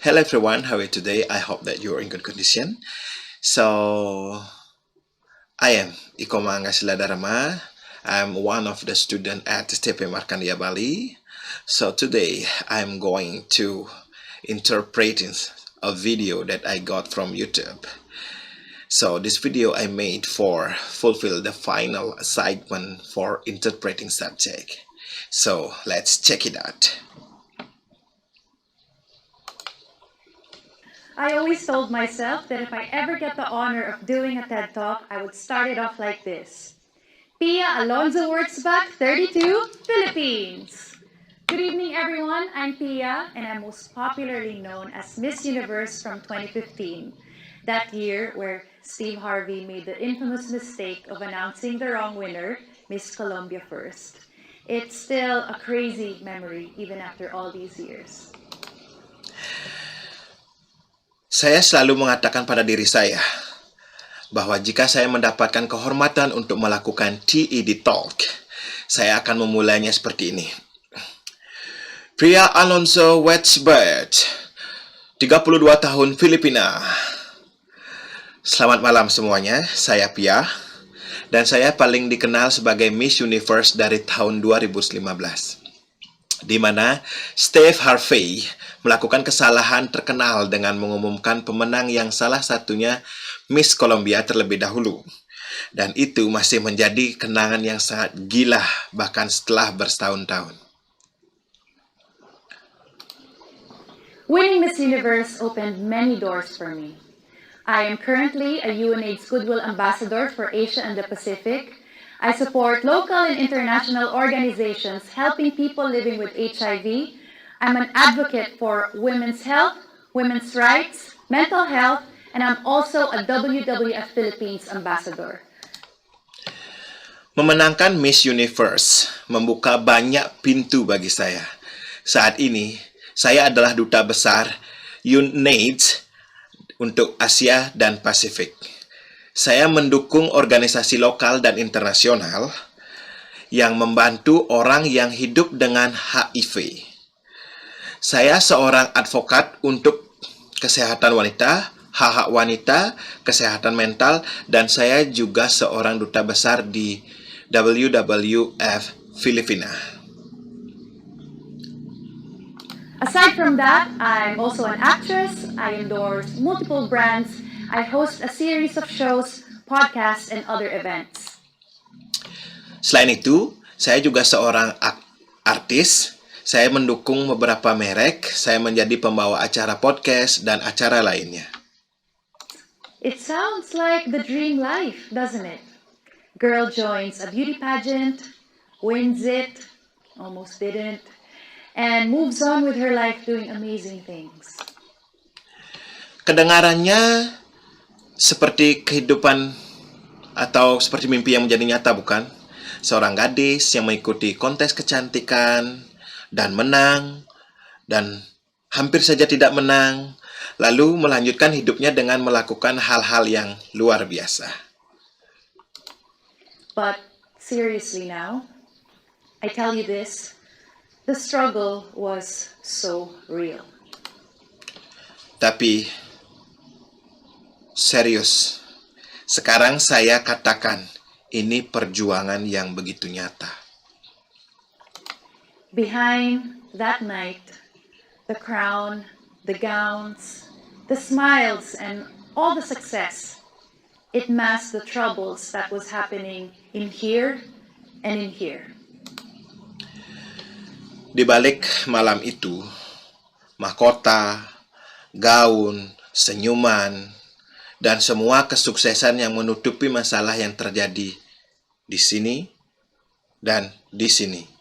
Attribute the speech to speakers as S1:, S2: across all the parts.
S1: Hello everyone, how are you today? I hope that you're in good condition. So, I am Iko Mangasila Dharma. I'm one of the students at STP Markandia Bali. So today I'm going to interpret a video that I got from YouTube. So this video I made for fulfill the final assignment for interpreting subject. So let's check it out.
S2: I always told myself that if I ever get the honor of doing a TED Talk, I would start it off like this. Pia Alonzo Wurzbach, 32, Philippines. Good evening, everyone. I'm Pia, and I'm most popularly known as Miss Universe from 2015. That year where Steve Harvey made the infamous mistake of announcing the wrong winner, Miss Colombia first. It's still a crazy memory, even after all these years.
S1: Saya selalu mengatakan pada diri saya bahwa jika saya mendapatkan kehormatan untuk melakukan TED Talk, saya akan memulainya seperti ini. Pia Alonzo Wurzbach, 32 tahun Filipina. Selamat malam semuanya, saya Pia, dan saya paling dikenal sebagai Miss Universe dari tahun 2015. Di mana Steve Harvey melakukan kesalahan terkenal dengan mengumumkan pemenang yang salah satunya Miss Colombia terlebih dahulu. Dan itu masih menjadi kenangan yang sangat gila bahkan setelah bertahun-tahun.
S2: Winning Miss Universe opened many doors for me. I am currently a UNAIDS Goodwill Ambassador for Asia and the Pacific. I support local and international organizations helping people living with HIV. I'm an advocate for women's health, women's rights, mental health, and I'm also a WWF Philippines ambassador.
S1: Memenangkan Miss Universe membuka banyak pintu bagi saya. Saat ini, saya adalah duta besar UNAIDS untuk Asia dan Pasifik. Saya mendukung organisasi lokal dan internasional yang membantu orang yang hidup dengan HIV. Saya seorang advokat untuk kesehatan wanita, hak-hak wanita, kesehatan mental, dan saya juga seorang duta besar di WWF Filipina.
S2: Aside from that, I'm also an actress. I endorse multiple brands. I host a series of shows, podcasts, and other events.
S1: Selain itu, saya juga seorang artis. Saya mendukung beberapa merek. Saya menjadi pembawa acara podcast dan acara lainnya.
S2: It sounds like the dream life, doesn't it? Girl joins a beauty pageant, wins it, almost didn't, and moves on with her life doing amazing things.
S1: Kedengarannya seperti kehidupan atau seperti mimpi yang menjadi nyata, bukan? Seorang gadis yang mengikuti kontes kecantikan dan menang, dan hampir saja tidak menang, lalu melanjutkan hidupnya dengan melakukan hal-hal yang luar biasa.
S2: But seriously now, I tell you this, the struggle was so real.
S1: Tapi serius, sekarang saya katakan ini perjuangan yang begitu nyata.
S2: Behind that night, the crown, the gowns, the smiles, and all the success, it masked the troubles that was happening in here and in here.
S1: Di balik malam itu, mahkota, gaun, senyuman, dan semua kesuksesan yang menutupi masalah yang terjadi di sini dan di sini.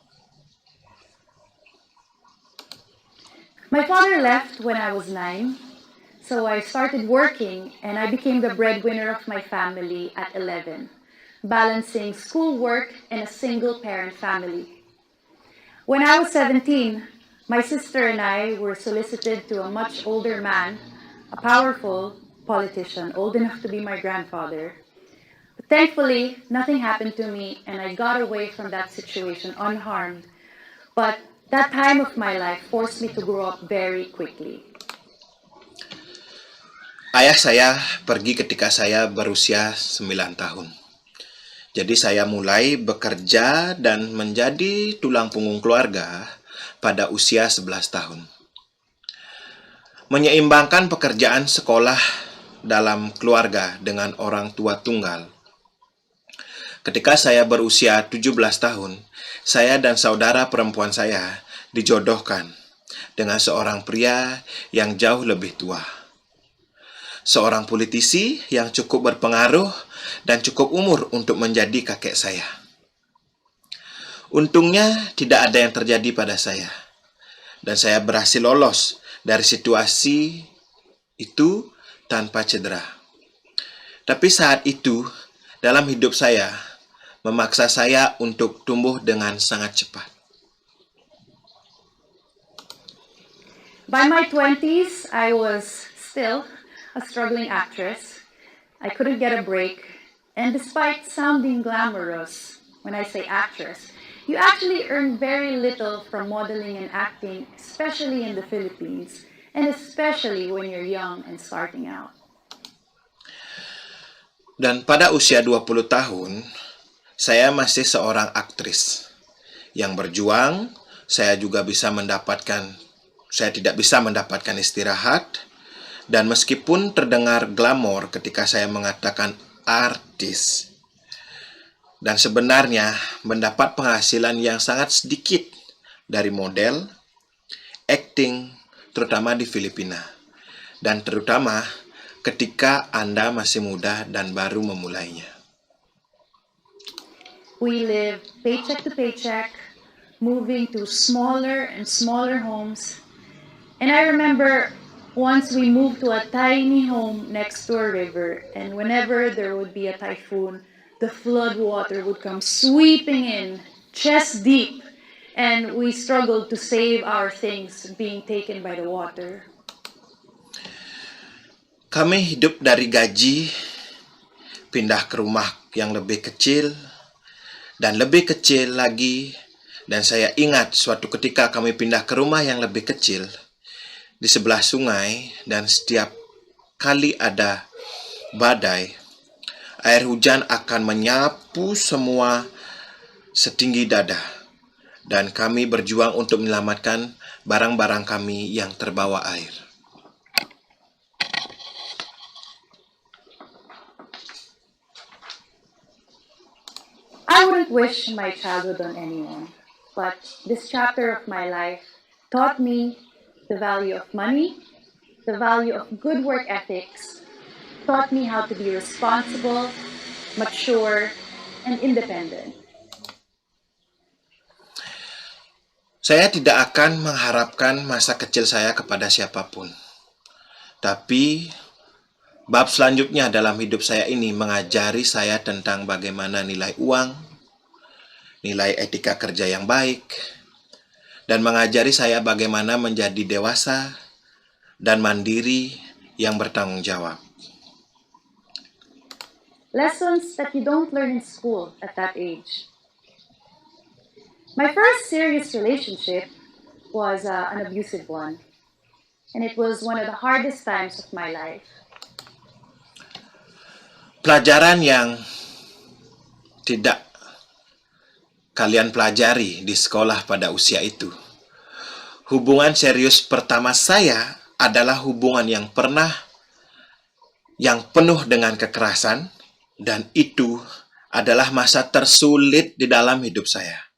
S2: My father left when I was 9, so I started working and I became the breadwinner of my family at 11, balancing schoolwork and a single-parent family. When I was 17, my sister and I were solicited to a much older man, a powerful politician, old enough to be my grandfather. But thankfully, nothing happened to me and I got away from that situation unharmed. But that time of my life forced me to grow up very quickly.
S1: Ayah saya pergi ketika saya berusia 9 tahun. Jadi saya mulai bekerja dan menjadi tulang punggung keluarga pada usia 11 tahun. Menyeimbangkan pekerjaan sekolah dalam keluarga dengan orang tua tunggal. Ketika saya berusia 17 tahun, saya dan saudara perempuan saya dijodohkan dengan seorang pria yang jauh lebih tua. Seorang politisi yang cukup berpengaruh dan cukup umur untuk menjadi kakek saya. Untungnya tidak ada yang terjadi pada saya, dan saya berhasil lolos dari situasi itu tanpa cedera. Tapi saat itu, dalam hidup saya, memaksa saya untuk tumbuh dengan sangat cepat.
S2: By my 20s, I was still a struggling actress. I couldn't get a break. And despite sounding glamorous when I say actress, you actually earn very little from modeling and acting, especially in the Philippines, and especially when you're young and starting out.
S1: Dan pada usia 20 tahun, saya masih seorang aktris yang berjuang. Saya tidak bisa mendapatkan istirahat. Dan meskipun terdengar glamor ketika saya mengatakan artis, dan sebenarnya mendapat penghasilan yang sangat sedikit dari model, acting, terutama di Filipina, dan terutama ketika Anda masih muda dan baru memulainya.
S2: We live paycheck to paycheck, moving to smaller and smaller homes. And I remember once we moved to a tiny home next to a river, and whenever there would be a typhoon, the flood water would come sweeping in, chest deep, and we struggled to save our things being taken by the water.
S1: Kami hidup dari gaji, pindah ke rumah yang lebih kecil, dan lebih kecil lagi. Dan saya ingat suatu ketika kami pindah ke rumah yang lebih kecil, di sebelah sungai, dan setiap kali ada badai, air hujan akan menyapu semua setinggi dada, dan kami berjuang untuk menyelamatkan barang-barang kami yang terbawa air.
S2: I wouldn't wish my childhood on anyone, but this chapter of my life taught me the value of money, the value of good work ethics, taught me how to be responsible, mature, and independent.
S1: Saya tidak akan mengharapkan masa kecil saya kepada siapapun. Tapi, bab selanjutnya dalam hidup saya ini mengajari saya tentang bagaimana nilai uang, nilai etika kerja yang baik, dan mengajari saya bagaimana menjadi dewasa dan mandiri yang bertanggung jawab.
S2: Lessons that you don't learn in school at that age. My first serious relationship was an abusive one, and it was one of the hardest times of my life.
S1: Pelajaran yang tidak kalian pelajari di sekolah pada usia itu. Hubungan serius pertama saya adalah hubungan yang penuh dengan kekerasan, dan itu adalah masa tersulit di dalam hidup saya.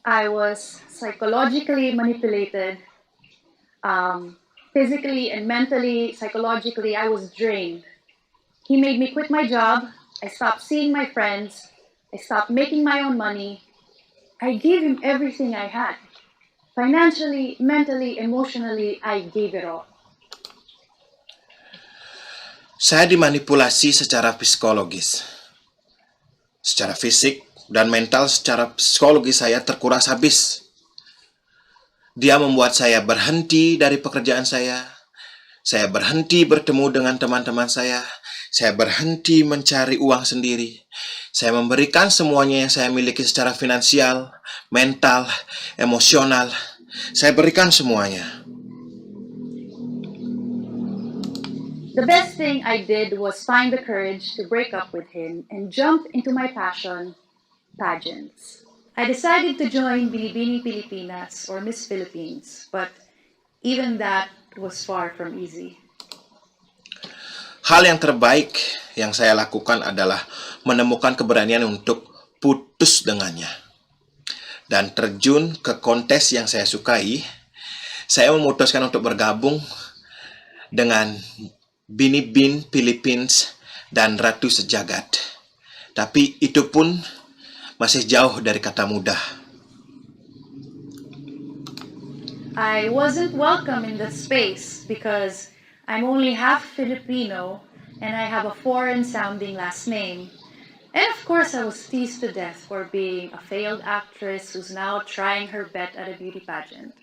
S2: I was psychologically manipulated, physically and mentally, psychologically, I was drained. He made me quit my job. I stopped seeing my friends. I stopped making my own money. I gave him everything I had. Financially, mentally, emotionally, I gave it all.
S1: Saya dimanipulasi secara psikologis, secara fisik, dan mental. Secara psikologis saya terkuras habis. Dia membuat saya berhenti dari pekerjaan saya. Saya berhenti bertemu dengan teman-teman saya berhenti mencari uang sendiri. Saya memberikan semuanya yang saya miliki secara finansial, mental, emosional. Saya berikan semuanya.
S2: The best thing I did was find the courage to break up with him and jump into my passion, pageants. I decided to join Binibining Pilipinas or Miss Philippines, but even that was far from easy.
S1: Hal yang terbaik yang saya lakukan adalah menemukan keberanian untuk putus dengannya dan terjun ke kontes yang saya sukai. Saya memutuskan untuk bergabung dengan Binibin Philippines dan Ratu Sejagat. Tapi itu pun masih jauh dari kata mudah.
S2: I wasn't welcome in the space because I'm only half Filipino and I have a foreign-sounding last name. And of course, I was teased to death for being a failed actress who's now trying her bet at a beauty pageant.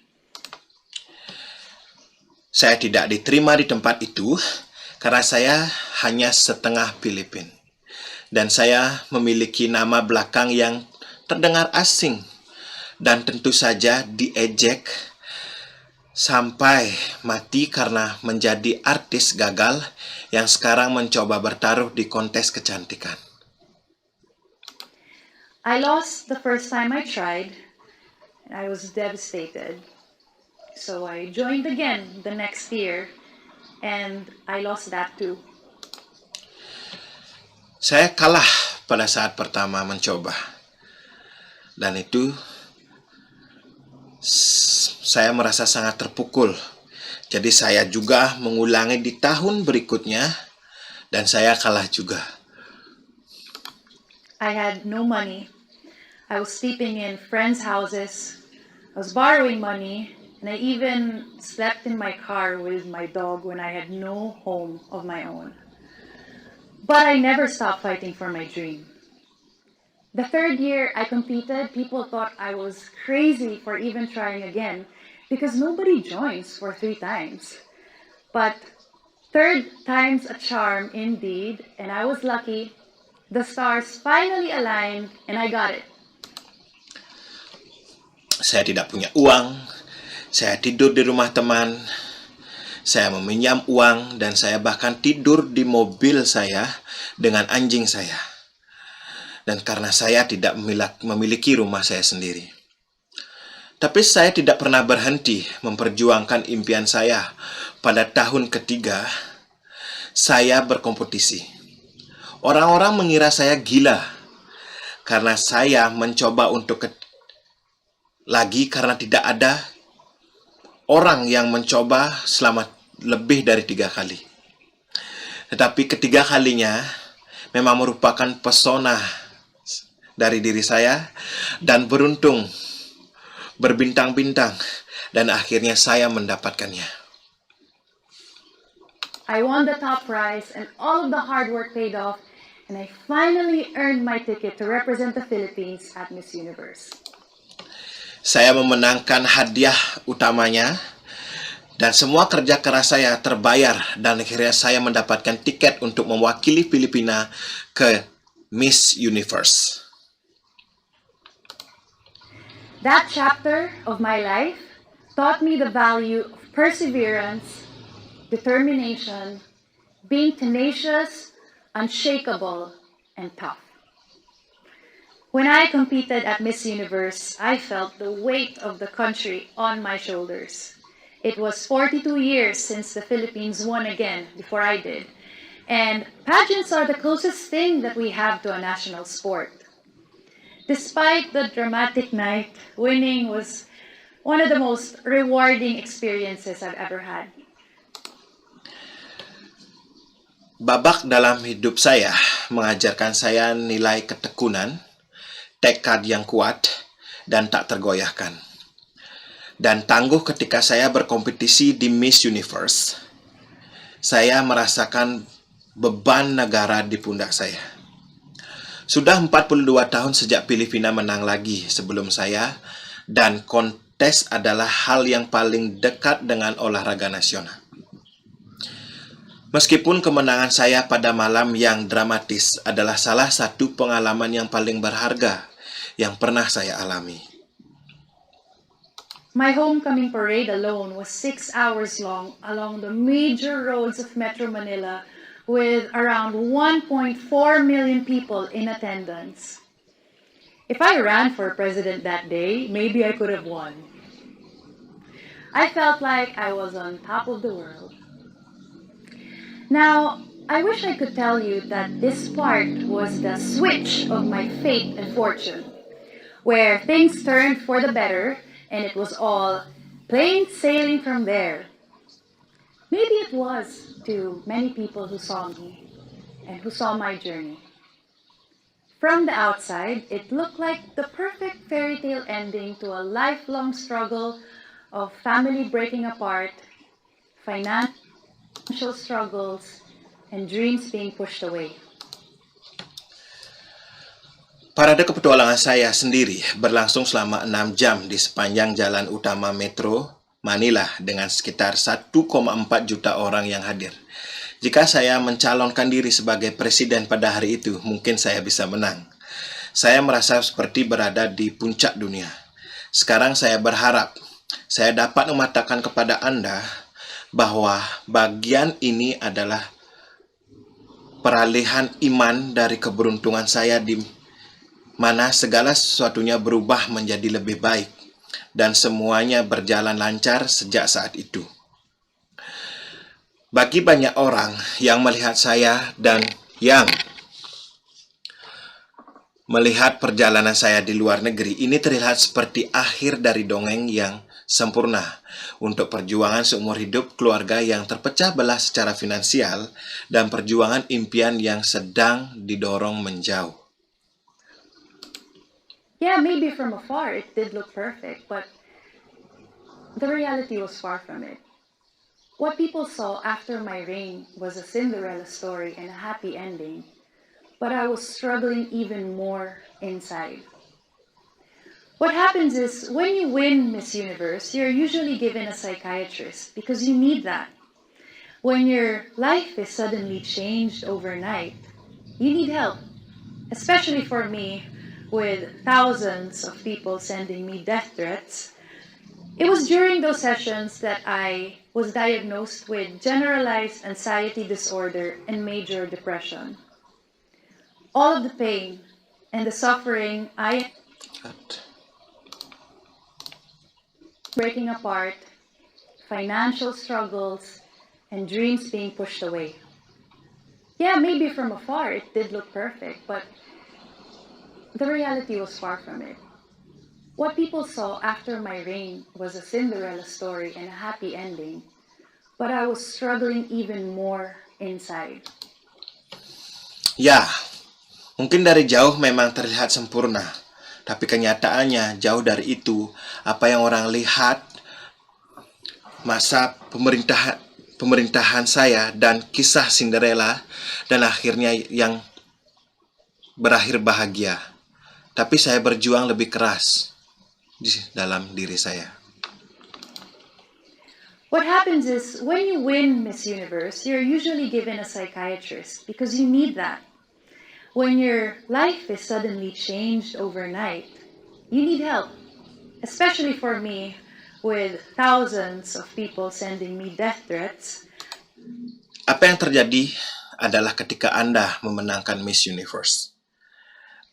S1: Saya tidak diterima di tempat itu karena saya hanya setengah Filipin. Dan saya memiliki nama belakang yang terdengar asing. Dan tentu saja diejek sampai mati karena menjadi artis gagal yang sekarang mencoba bertaruh di kontes kecantikan.
S2: I lost the first time I tried, and I was devastated. So I joined again the next year, and I lost that too.
S1: Saya kalah pada saat pertama mencoba. Dan itu saya merasa sangat terpukul. Jadi saya juga mengulangi di tahun berikutnya dan saya kalah juga.
S2: I had no money. I was sleeping in friends' houses. I was borrowing money, and I even slept in my car with my dog when I had no home of my own. But I never stopped fighting for my dream. The third year I competed, people thought I was crazy for even trying again because nobody joins for 3 times. But third time's a charm indeed, and I was lucky. The stars finally aligned and I got it.
S1: Saya tidak punya uang, saya tidur di rumah teman, saya meminjam uang, dan saya bahkan tidur di mobil saya dengan anjing saya. Dan karena saya tidak memiliki rumah saya sendiri. Tapi saya tidak pernah berhenti memperjuangkan impian saya. Pada tahun ketiga, saya berkompetisi. Orang-orang mengira saya gila karena saya mencoba untuk lagi karena tidak ada orang yang mencoba selama lebih dari 3 kali. Tetapi ketiga kalinya memang merupakan pesona dari diri saya dan beruntung berbintang-bintang dan akhirnya saya mendapatkannya.
S2: I won the top prize and all of the hard work paid off, and I finally earned my ticket to represent the Philippines at Miss Universe.
S1: Saya memenangkan hadiah utamanya dan semua kerja keras saya terbayar dan akhirnya saya mendapatkan tiket untuk mewakili Filipina ke Miss Universe.
S2: That chapter of my life taught me the value of perseverance, determination, being tenacious, unshakable, and tough. When I competed at Miss Universe, I felt the weight of the country on my shoulders. It was 42 years since the Philippines won again before I did, and pageants are the closest thing that we have to a national sport. Despite the dramatic night, winning was one of the most rewarding experiences I've ever had.
S1: Babak dalam hidup saya mengajarkan saya nilai ketekunan, tekad yang kuat, dan tak tergoyahkan. Dan tangguh ketika saya berkompetisi di Miss Universe. Saya merasakan beban negara di pundak saya. Sudah 42 tahun sejak Filipina menang lagi sebelum saya, dan kontes adalah hal yang paling dekat dengan olahraga nasional. Meskipun kemenangan saya pada malam yang dramatis adalah salah satu pengalaman yang paling berharga yang pernah saya alami.
S2: My homecoming parade alone was 6 hours long along the major roads of Metro Manila with around 1.4 million people in attendance. If I ran for president that day, maybe I could have won. I felt like I was on top of the world. Now, I wish I could tell you that this part was the switch of my fate and fortune, where things turned for the better and it was all plain sailing from there. Maybe it was to many people who saw me and who saw my journey. From the outside, it looked like the perfect fairy tale ending to a lifelong struggle of family breaking apart, financial struggles, and dreams being pushed away.
S1: Parade kepetualangan saya sendiri berlangsung selama 6 jam di sepanjang jalan utama Metro Manila dengan sekitar 1,4 juta orang yang hadir. Jika saya mencalonkan diri sebagai presiden pada hari itu, mungkin saya bisa menang. Saya merasa seperti berada di puncak dunia. Sekarang saya berharap saya dapat mematakan kepada Anda bahwa bagian ini adalah peralihan iman dari keberuntungan saya di mana segala sesuatunya berubah menjadi lebih baik dan semuanya berjalan lancar sejak saat itu. Bagi banyak orang yang melihat saya dan yang melihat perjalanan saya di luar negeri, ini terlihat seperti akhir dari dongeng yang sempurna untuk perjuangan seumur hidup keluarga yang terpecah belah secara finansial dan perjuangan impian yang sedang didorong menjauh.
S2: Yeah, maybe from afar it did look perfect, but the reality was far from it. What people saw after my reign was a Cinderella story and a happy ending, but I was struggling even more inside. What happens is, when you win Miss Universe, you're usually given a psychiatrist because you need that. When your life is suddenly changed overnight, you need help. Especially for me, with thousands of people sending me death threats. It was during those sessions that I was diagnosed with generalized anxiety disorder and major depression. All of the pain and the suffering I breaking apart, financial struggles, and dreams being pushed away. Yeah, maybe from afar it did look perfect, but the reality was far from it. What people saw after my reign was a Cinderella story and a happy ending, but I was struggling even more inside.
S1: Ya, mungkin dari jauh memang terlihat sempurna, tapi kenyataannya jauh dari itu. Apa yang orang lihat masa pemerintahan saya dan kisah Cinderella dan akhirnya yang berakhir bahagia. Tapi saya berjuang lebih keras di dalam diri saya.
S2: What happens is, when you win Miss Universe, you're usually given a psychiatrist because you need that. When your life is suddenly changed overnight, you need help. Especially for me, with thousands of people sending me death threats.
S1: Apa yang terjadi adalah ketika Anda memenangkan Miss Universe,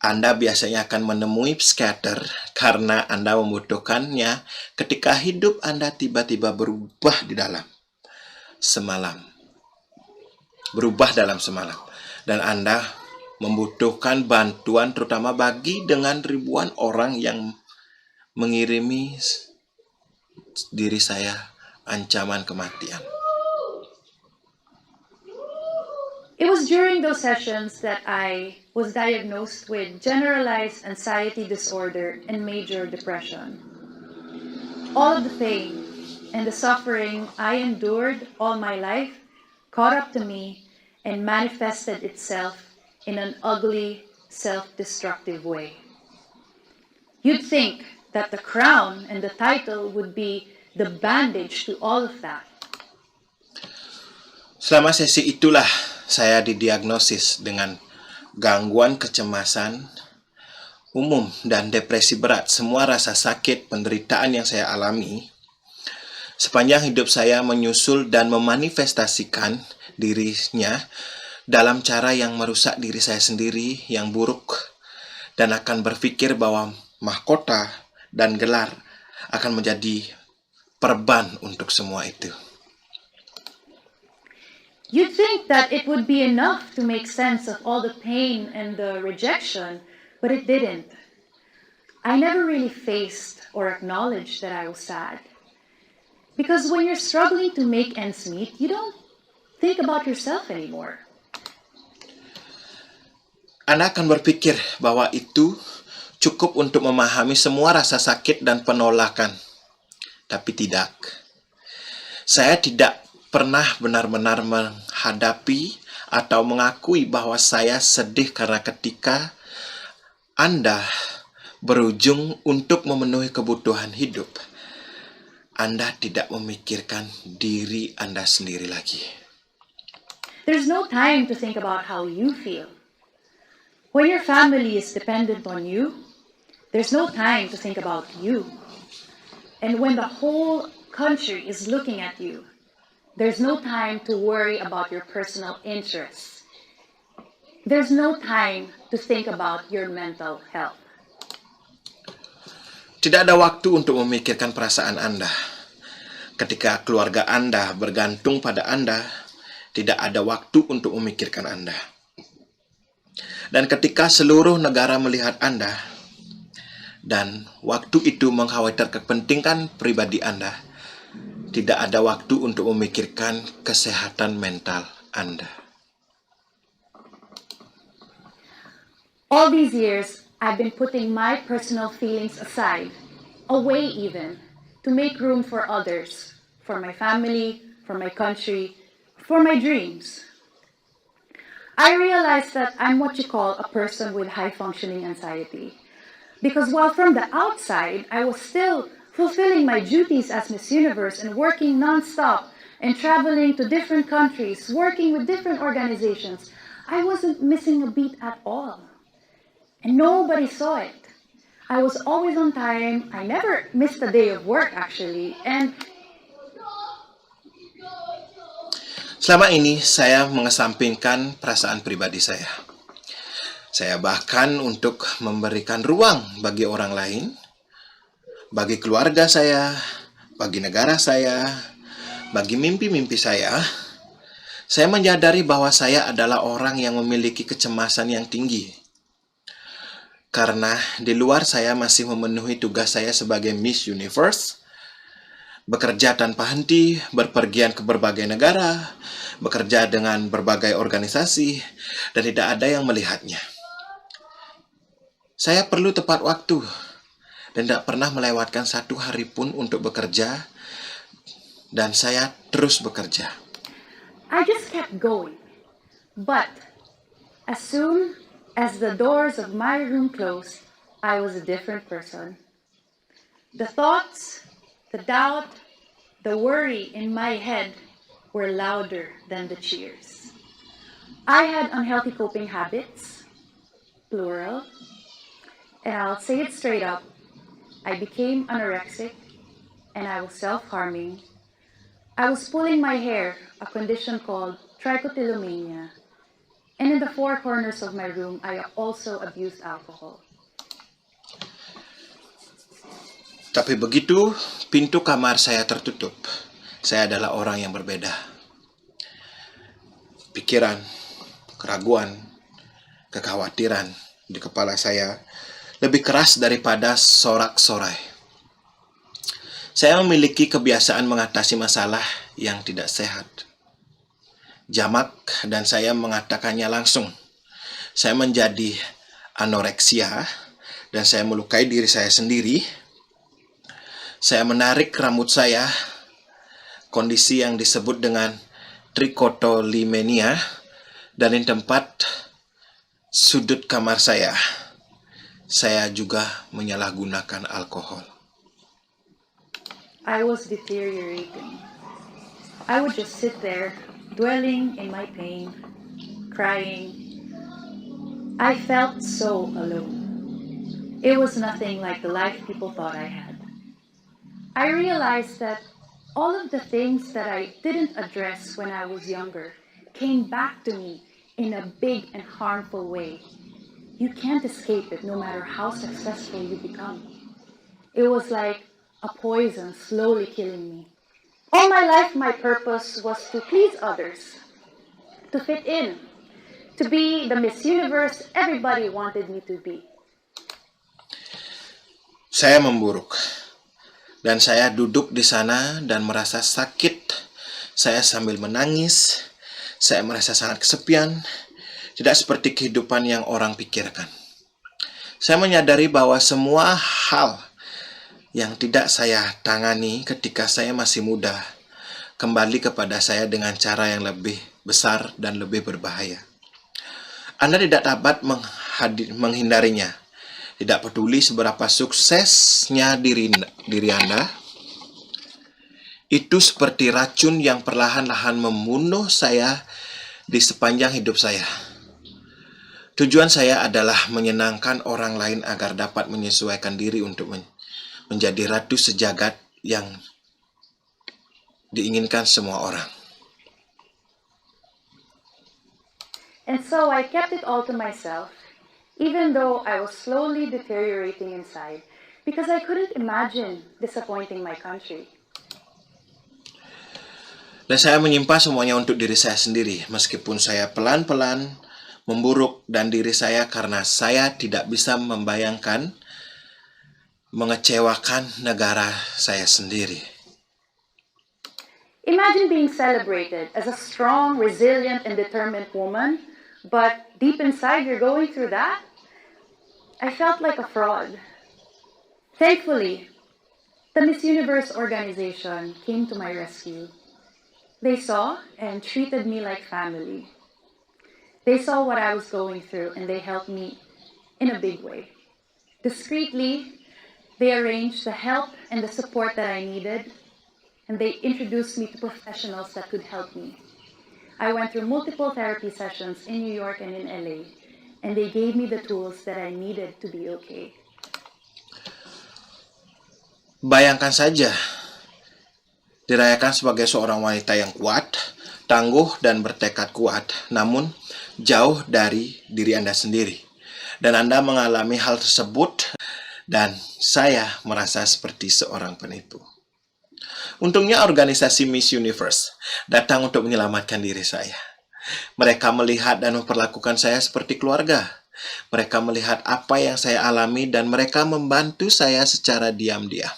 S1: Anda biasanya akan menemui psikiater karena Anda membutuhkannya ketika hidup Anda tiba-tiba berubah dalam semalam. Dan Anda membutuhkan bantuan terutama bagi dengan ribuan orang yang mengirimi diri saya ancaman kematian.
S2: It was during those sessions that I was diagnosed with generalized anxiety disorder and major depression. All of the pain and the suffering I endured all my life caught up to me and manifested itself in an ugly, self-destructive way. You'd think that the crown and the title would be the bandage to all of that.
S1: Selama sesi itulah saya didiagnosis dengan gangguan kecemasan, umum dan depresi berat, semua rasa sakit, penderitaan yang saya alami, sepanjang hidup saya menyusul dan memanifestasikan dirinya dalam cara yang merusak diri saya sendiri, yang buruk, dan akan berpikir bahwa mahkota dan gelar akan menjadi perban untuk semua itu.
S2: You'd think that it would be enough to make sense of all the pain and the rejection, but it didn't. I never really faced or acknowledged that I was sad. Because when you're struggling to make ends meet, you don't think about yourself anymore.
S1: Anda akan berpikir bahwa itu cukup untuk memahami semua rasa sakit dan penolakan. Tapi tidak. Saya tidak pernah benar-benar menghadapi atau mengakui bahwa saya sedih karena ketika Anda berujung untuk memenuhi kebutuhan hidup, Anda tidak memikirkan diri Anda sendiri lagi.
S2: There's no time to think about how you feel. When your family is dependent on you, there's no time to think about you. And when the whole country is looking at you, there's no time to worry about your personal interests. There's no time to think about your mental health.
S1: Tidak ada waktu untuk memikirkan perasaan Anda. Ketika keluarga Anda bergantung pada Anda, tidak ada waktu untuk memikirkan Anda. Dan ketika seluruh negara melihat Anda, dan waktu itu mengkhawatirkan kepentingan pribadi Anda, tidak ada waktu untuk memikirkan kesehatan mental Anda.
S2: All these years, I've been putting my personal feelings aside, away even, to make room for others, for my family, for my country, for my dreams. I realized that I'm what you call a person with high-functioning anxiety. Because while from the outside, I was still fulfilling my duties as Miss Universe and working non-stop and traveling to different countries, working with different organizations, I wasn't missing a beat at all. And nobody saw it. I was always on time. I never missed a day of work, actually. And
S1: selama ini saya mengesampingkan perasaan pribadi saya. Saya bahkan untuk memberikan ruang bagi orang lain, bagi keluarga saya, bagi negara saya, bagi mimpi-mimpi saya menyadari bahwa saya adalah orang yang memiliki kecemasan yang tinggi. Karena di luar saya masih memenuhi tugas saya sebagai Miss Universe, bekerja tanpa henti, berpergian ke berbagai negara, bekerja dengan berbagai organisasi, dan tidak ada yang melihatnya. Saya perlu tepat waktu, dan tidak pernah melewatkan satu hari pun untuk bekerja, dan saya terus bekerja.
S2: I just kept going. But as soon as the doors of my room closed, I was a different person. The thoughts, the doubt, the worry in my head were louder than the cheers. I had unhealthy coping habits, plural, and I'll say it straight up. I became anorexic, and I was self-harming. I was pulling my hair, a condition called trichotillomania. And in the four corners of my room, I also abused alcohol.
S1: Tapi begitu pintu kamar saya tertutup, saya adalah orang yang berbeda. Pikiran, keraguan, kekhawatiran di kepala saya lebih keras daripada sorak-sorai. Saya memiliki kebiasaan mengatasi masalah yang tidak sehat. Jamak, dan saya mengatakannya langsung. Saya menjadi anoreksia, dan saya melukai diri saya sendiri. Saya menarik rambut saya, kondisi yang disebut dengan trichotillomania, dan di tempat sudut kamar saya juga menyalahgunakan alkohol.
S2: I was deteriorating. I would just sit there, dwelling in my pain, crying. I felt so alone. It was nothing like the life people thought I had. I realized that all of the things that I didn't address when I was younger came back to me in a big and harmful way. You can't escape it no matter how successful you become. It was like a poison slowly killing me. All my life, my purpose was to please others, to fit in, to be the Miss Universe everybody wanted me to be.
S1: Saya memburuk. Dan saya duduk di sana dan merasa sakit. Saya sambil menangis. Saya merasa sangat kesepian. Tidak seperti kehidupan yang orang pikirkan. Saya menyadari bahwa semua hal yang tidak saya tangani ketika saya masih muda kembali kepada saya dengan cara yang lebih besar dan lebih berbahaya. Anda tidak dapat menghindarinya. Tidak peduli seberapa suksesnya diri Anda, itu seperti racun yang perlahan-lahan membunuh saya di sepanjang hidup saya. Tujuan saya adalah menyenangkan orang lain agar dapat menyesuaikan diri untuk menjadi ratu sejagat yang diinginkan semua orang.
S2: And so I kept it all to myself, even though I was slowly deteriorating inside, because I couldn't imagine disappointing my country.
S1: Dan saya menyimpan semuanya untuk diri saya sendiri, meskipun saya pelan-pelan memburuk dan diri saya karena saya tidak bisa membayangkan mengecewakan negara saya sendiri.
S2: Imagine being celebrated as a strong, resilient, and determined woman, but deep inside you're going through that? I felt like a fraud. Thankfully, the Miss Universe organization came to my rescue. They saw and treated me like family. They saw what I was going through and they helped me in a big way. Discreetly, they arranged the help and the support that I needed, and they introduced me to professionals that could help me. I went through multiple therapy sessions in New York and in LA, and they gave me the tools that I needed to be okay.
S1: Bayangkan saja, dirayakan sebagai seorang wanita yang kuat, tangguh, dan bertekad kuat, namun jauh dari diri Anda sendiri. Dan Anda mengalami hal tersebut, dan saya merasa seperti seorang penipu. Untungnya organisasi Miss Universe datang untuk menyelamatkan diri saya. Mereka melihat dan memperlakukan saya seperti keluarga. Mereka melihat apa yang saya alami dan mereka membantu saya secara diam-diam.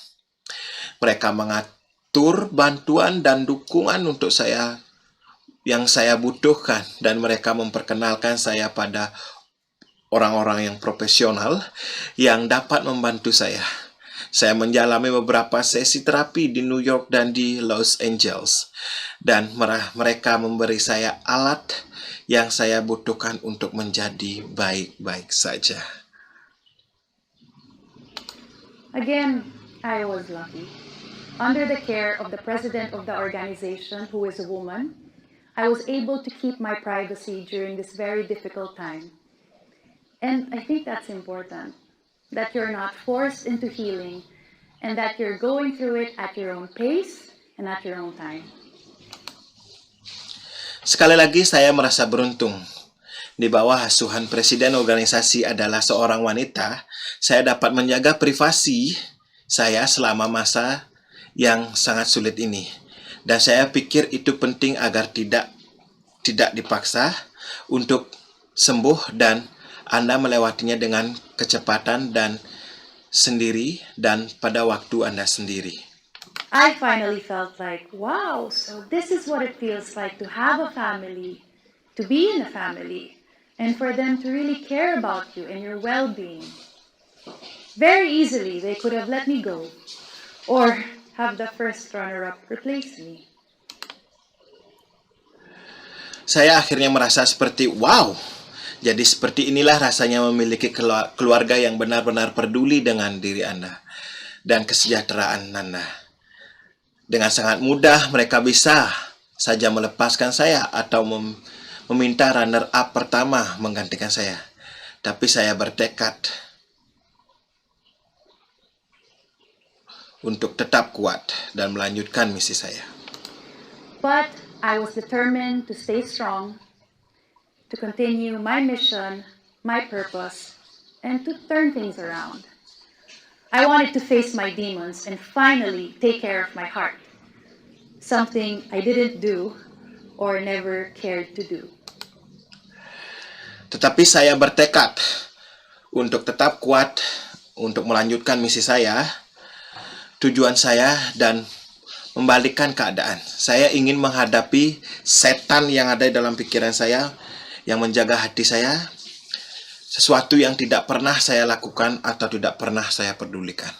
S1: Mereka mengatur bantuan dan dukungan untuk saya yang saya butuhkan dan mereka memperkenalkan saya pada orang-orang yang profesional yang dapat membantu saya. Saya menjalani beberapa sesi terapi di New York dan di Los Angeles. Dan mereka memberi saya alat yang saya butuhkan untuk menjadi baik-baik saja.
S2: Again, I was lucky. Under the care of the president of the organization, who is a woman, I was able to keep my privacy during this very difficult time. And I think that's important, that you're not forced into healing and that you're going through it at your own pace and at your own time.
S1: Sekali lagi saya merasa beruntung. Di bawah asuhan presiden organisasi adalah seorang wanita, saya dapat menjaga privasi saya selama masa yang sangat sulit ini. Dan saya pikir itu penting agar tidak dipaksa untuk sembuh dan Anda melewatinya dengan kecepatan dan sendiri dan pada waktu Anda sendiri.
S2: I finally felt like, wow, so this is what it feels like to have a family, to be in a family, and for them to really care about you and your well-being. Very easily, they could have let me go, or have the first runner-up replace me.
S1: Saya akhirnya merasa seperti, wow, jadi seperti inilah rasanya memiliki keluarga yang benar-benar peduli dengan diri Anda dan kesejahteraan Anda. Dengan sangat mudah mereka bisa saja melepaskan saya atau meminta runner-up pertama menggantikan saya. Tapi saya bertekad untuk tetap kuat dan melanjutkan misi saya.
S2: But I was determined to stay strong, to continue my mission, my purpose, and to turn things around. I wanted to face my demons and finally take care of my heart, something I didn't do or never cared to do.
S1: Tetapi saya bertekad untuk tetap kuat, untuk melanjutkan misi saya, tujuan saya, dan membalikkan keadaan. Saya ingin menghadapi setan yang ada dalam pikiran saya, yang menjaga hati saya, sesuatu yang tidak pernah saya lakukan atau tidak pernah saya pedulikan.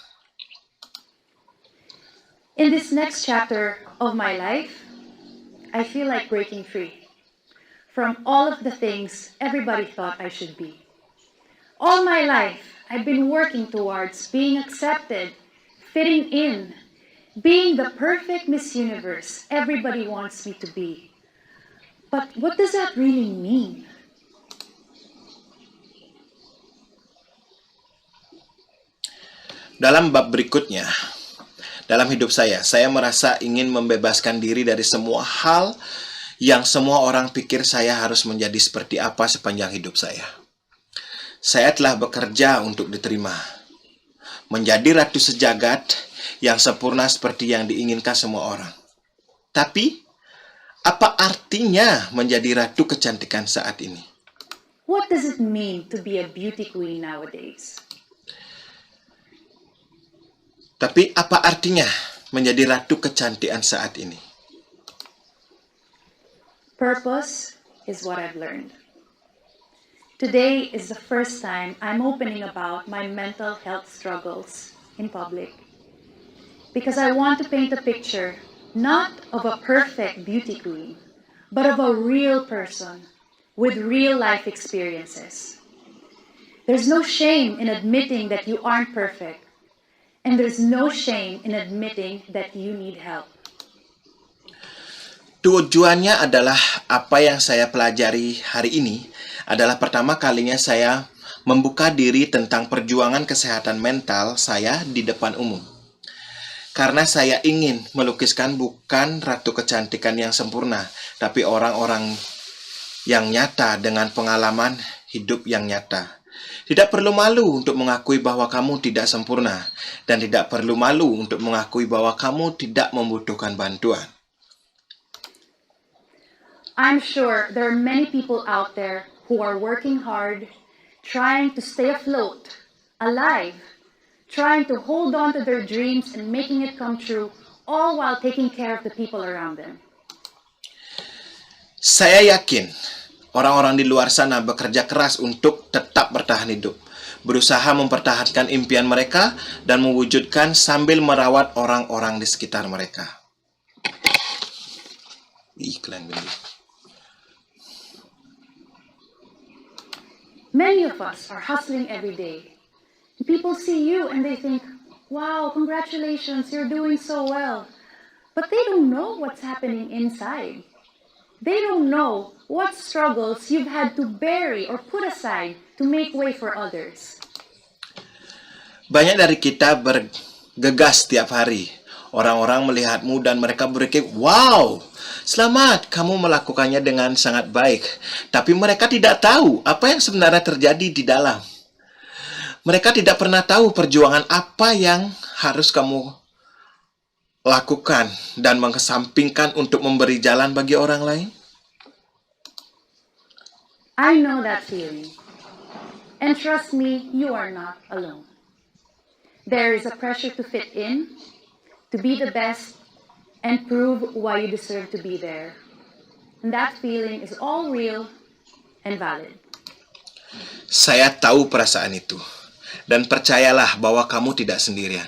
S2: In this next chapter of my life, I feel like breaking free from all of the things everybody thought I should be. All my life, I've been working towards being accepted, fitting in, being the perfect Miss Universe everybody wants me to be. But what does that really mean?
S1: Dalam bab berikutnya, dalam hidup saya merasa ingin membebaskan diri dari semua hal yang semua orang pikir saya harus menjadi seperti apa sepanjang hidup saya. Saya telah bekerja untuk diterima, menjadi ratu sejagat yang sempurna seperti yang diinginkan semua orang. Tapi, apa artinya menjadi ratu kecantikan saat ini?
S2: What does it mean to be a beauty queen nowadays?
S1: Tapi apa artinya menjadi ratu kecantikan saat ini?
S2: Purpose is what I've learned. Today is the first time I'm opening about my mental health struggles in public. Because I want to paint a picture not of a perfect beauty queen, but of a real person with real life experiences. There's no shame in admitting that you aren't perfect. And there's no shame in admitting that you need help.
S1: Tujuannya adalah apa yang saya pelajari hari ini adalah pertama kalinya saya membuka diri tentang perjuangan kesehatan mental saya di depan umum. Karena saya ingin melukiskan bukan ratu kecantikan yang sempurna, tapi orang-orang yang nyata dengan pengalaman hidup yang nyata. Tidak perlu malu untuk mengakui bahwa kamu tidak sempurna, dan tidak perlu malu untuk mengakui bahwa kamu tidak membutuhkan bantuan.
S2: I'm sure there are many people out there who are working hard, trying to stay afloat, alive, trying to hold on to their dreams and making it come true, all while taking care of the people around them.
S1: Saya yakin orang-orang di luar sana bekerja keras untuk tetap bertahan hidup, berusaha mempertahankan impian mereka dan mewujudkan sambil merawat orang-orang di sekitar mereka. Iklan gini.
S2: Many of us are hustling every day. People see you and they think, wow, congratulations, you're doing so well. But they don't know what's happening inside. They don't know what struggles you've had to bury or put aside to make way for others.
S1: Banyak dari kita bergegas setiap hari. Orang-orang melihatmu dan mereka berpikir, wow, selamat, kamu melakukannya dengan sangat baik. Tapi mereka tidak tahu apa yang sebenarnya terjadi di dalam. Mereka tidak pernah tahu perjuangan apa yang harus kamu lakukan dan mengesampingkan untuk memberi jalan bagi orang lain.
S2: I know that feeling. And trust me, you are not alone. There is a pressure to fit in, to be the best, and prove why you deserve to be there. And that feeling is all real and valid.
S1: Saya tahu perasaan itu. Dan percayalah bahwa kamu tidak sendirian.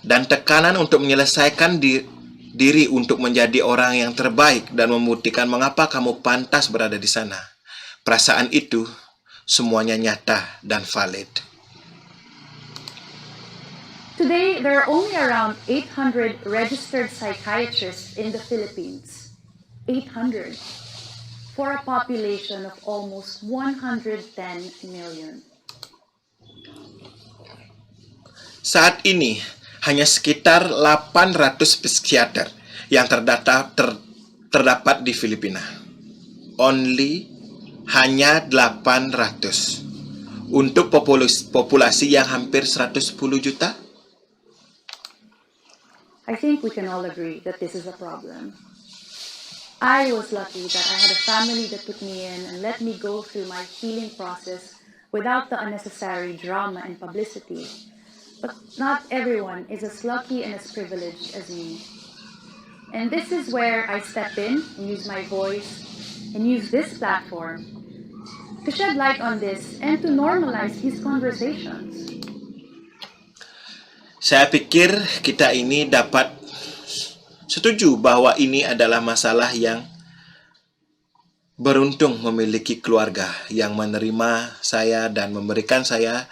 S1: Dan tekanan untuk menyelesaikan diri untuk menjadi orang yang terbaik dan membuktikan mengapa kamu pantas berada di sana. Perasaan itu semuanya nyata dan valid.
S2: Today, there are only around 800 registered psychiatrists in the Philippines. 800. For a population of almost 110 million.
S1: Saat ini, hanya sekitar 800 psikiater yang terdapat di Filipina. Hanya 800 untuk populasi yang hampir 110 juta.
S2: I think we can all agree that this is a problem. I was lucky that I had a family that took me in and let me go through my healing process without the unnecessary drama and publicity. But not everyone is as lucky and as privileged as me. And this is where I step in and use my voice and use this platform to shed light on this and to normalize these conversations.
S1: Saya pikir kita ini dapat setuju bahwa ini adalah masalah yang beruntung memiliki keluarga yang menerima saya dan memberikan saya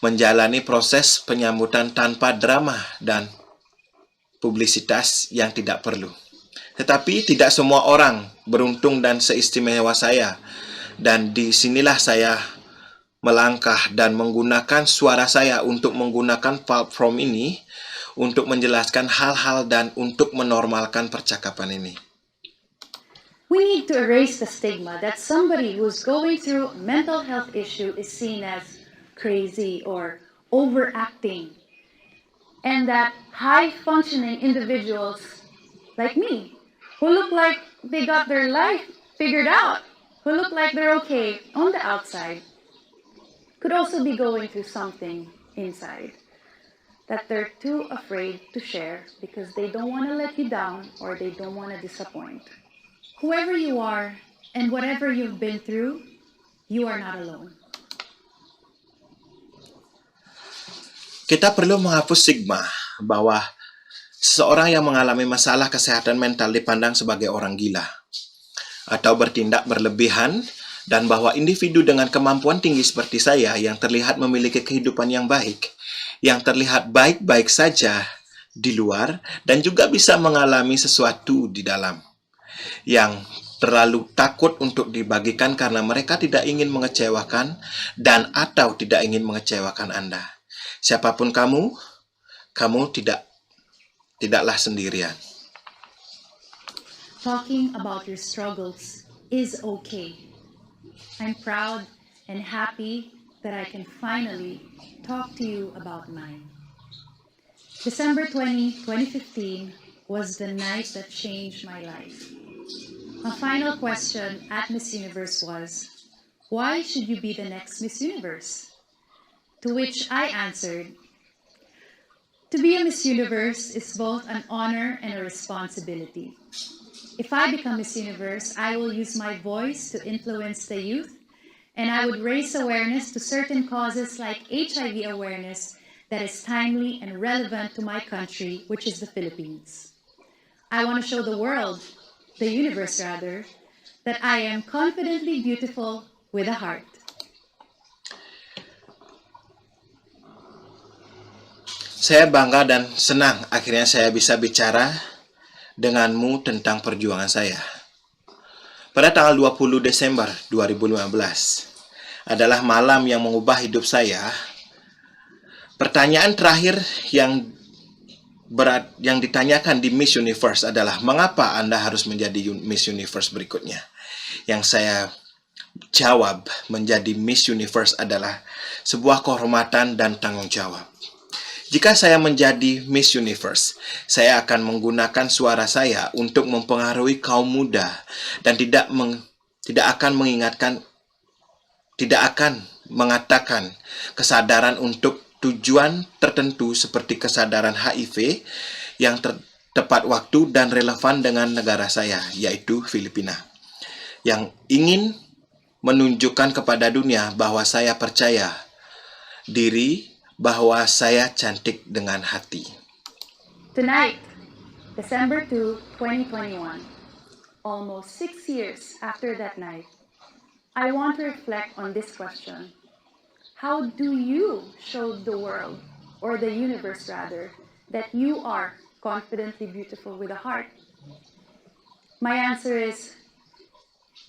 S1: menjalani proses penyambutan tanpa drama dan publisitas yang tidak perlu. Tetapi tidak semua orang beruntung dan seistimewa saya, dan disinilah saya melangkah dan menggunakan suara saya untuk menggunakan platform ini untuk menjelaskan hal-hal dan untuk menormalkan percakapan ini.
S2: We need to erase the stigma that somebody who's going through a mental health issue is seen as crazy or overacting, and that high-functioning individuals like me, who look like they got their life figured out, who look like they're okay on the outside, could also be going through something inside that they're too afraid to share because they don't want to let you down or they don't want to disappoint. Whoever you are and whatever you've been through, you are not alone.
S1: Kita perlu menghapus stigma bahwa seseorang yang mengalami masalah kesehatan mental dipandang sebagai orang gila atau bertindak berlebihan, dan bahwa individu dengan kemampuan tinggi seperti saya yang terlihat memiliki kehidupan yang baik, yang terlihat baik-baik saja di luar dan juga bisa mengalami sesuatu di dalam, yang terlalu takut untuk dibagikan karena mereka tidak ingin mengecewakan dan atau tidak ingin mengecewakan Anda. Siapapun kamu tidaklah sendirian.
S2: Talking about your struggles is okay. I'm proud and happy that I can finally talk to you about mine. December 20, 2015 was the night that changed my life. My final question at Miss Universe was, why should you be the next Miss Universe? To which I answered, to be a Miss Universe is both an honor and a responsibility. If I become Miss Universe, I will use my voice to influence the youth, and I would raise awareness to certain causes like HIV awareness that is timely and relevant to my country, which is the Philippines. I want to show the world, the universe rather, that I am confidently beautiful with a heart.
S1: Saya bangga dan senang akhirnya saya bisa bicara denganmu tentang perjuangan saya. Pada tanggal 20 Desember 2015 adalah malam yang mengubah hidup saya. Pertanyaan terakhir yang ditanyakan di Miss Universe adalah, mengapa Anda harus menjadi Miss Universe berikutnya? Yang saya jawab, menjadi Miss Universe adalah sebuah kehormatan dan tanggung jawab. Jika saya menjadi Miss Universe, saya akan menggunakan suara saya untuk mempengaruhi kaum muda dan tidak akan mengatakan kesadaran untuk tujuan tertentu seperti kesadaran HIV yang tepat waktu dan relevan dengan negara saya, yaitu Filipina, yang ingin menunjukkan kepada dunia bahwa saya percaya diri, bahwa saya cantik dengan hati.
S2: Tonight, December 2, 2021, almost 6 years after that night, I want to reflect on this question. How do you show the world, or the universe rather, that you are confidently beautiful with a heart? My answer is,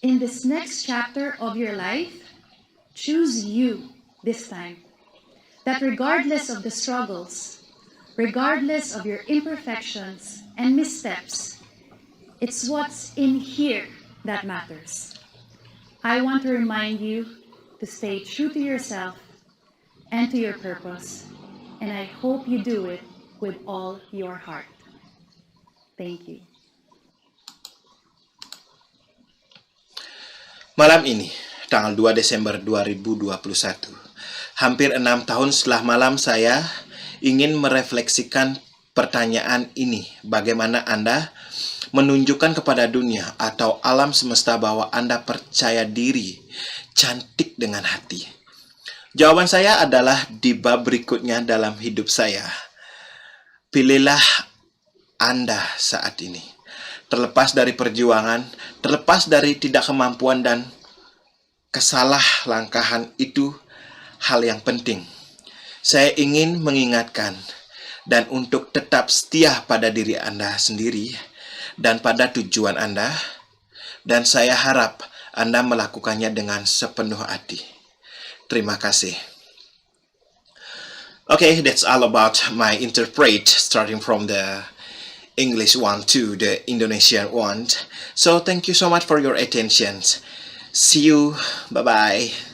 S2: in this next chapter of your life, choose you this time. That regardless of the struggles, regardless of your imperfections and missteps. It's what's in here that matters. I want to remind you to stay true to yourself and to your purpose, and I hope you do it with all your heart. Thank you.
S1: Malam ini, tanggal 2 Desember 2021, hampir 6 tahun setelah malam, saya ingin merefleksikan pertanyaan ini. Bagaimana Anda menunjukkan kepada dunia atau alam semesta bahwa Anda percaya diri, cantik dengan hati? Jawaban saya adalah di bab berikutnya dalam hidup saya. Pilihlah Anda saat ini. Terlepas dari perjuangan, terlepas dari tidak kemampuan dan kesalah langkahan itu hal yang penting. Saya ingin mengingatkan dan untuk tetap setia pada diri Anda sendiri dan pada tujuan Anda, dan saya harap Anda melakukannya dengan sepenuh hati. Terima kasih. Okay, that's all about my interpret starting from the English one to the Indonesian one. So thank you so much for your attention. See you. Bye-bye.